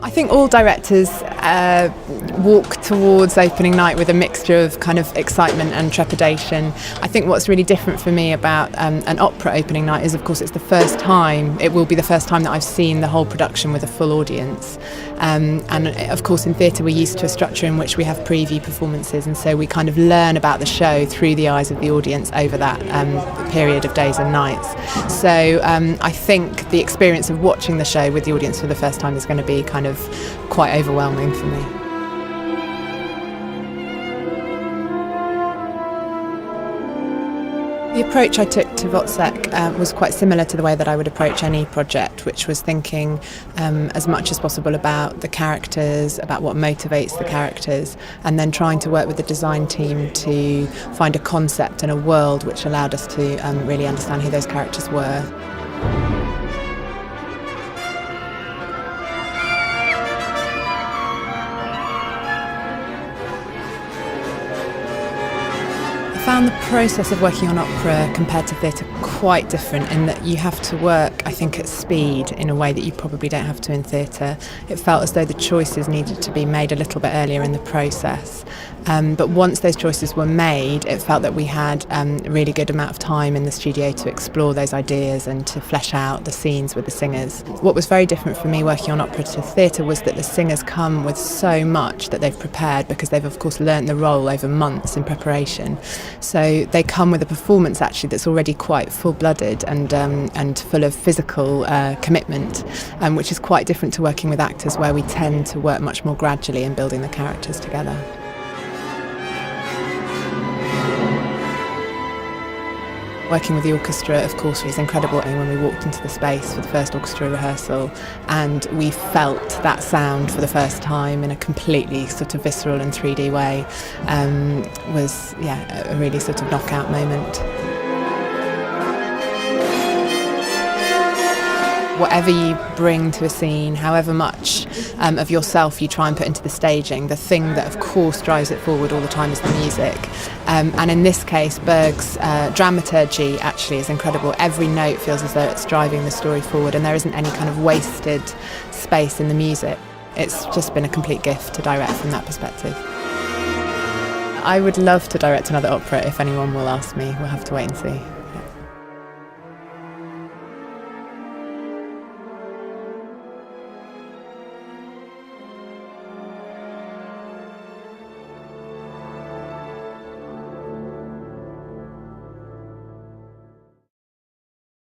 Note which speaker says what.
Speaker 1: I think all directors walk towards opening night with a mixture of kind of excitement and trepidation. I think what's really different for me about an opera opening night is, of course, it will be the first time that I've seen the whole production with a full audience. And of course in theatre we're used to a structure in which we have preview performances, and so we kind of learn about the show through the eyes of the audience over that period of days and nights. So I think the experience of watching the show with the audience for the first time is going to be kind of quite overwhelming for me. The approach I took to Wozzeck was quite similar to the way that I would approach any project, which was thinking as much as possible about the characters, about what motivates the characters, and then trying to work with the design team to find a concept and a world which allowed us to really understand who those characters were. I found the process of working on opera compared to theatre quite different in that you have to work, I think, at speed in a way that you probably don't have to in theatre. It felt as though the choices needed to be made a little bit earlier in the process. But once those choices were made, it felt that we had a really good amount of time in the studio to explore those ideas and to flesh out the scenes with the singers. What was very different for me working on opera to theatre was that the singers come with so much that they've prepared, because they've of course learnt the role over months in preparation. So they come with a performance actually that's already quite full-blooded and full of physical commitment, which is quite different to working with actors where we tend to work much more gradually in building the characters together. Working with the orchestra, of course, was incredible. And when we walked into the space for the first orchestra rehearsal and we felt that sound for the first time in a completely sort of visceral and 3D way, was a really sort of knockout moment. Whatever you bring to a scene, however much of yourself you try and put into the staging, the thing that of course drives it forward all the time is the music. And in this case, Berg's dramaturgy actually is incredible. Every note feels as though it's driving the story forward, and there isn't any kind of wasted space in the music. It's just been a complete gift to direct from that perspective. I would love to direct another opera if anyone will ask me. We'll have to wait and see.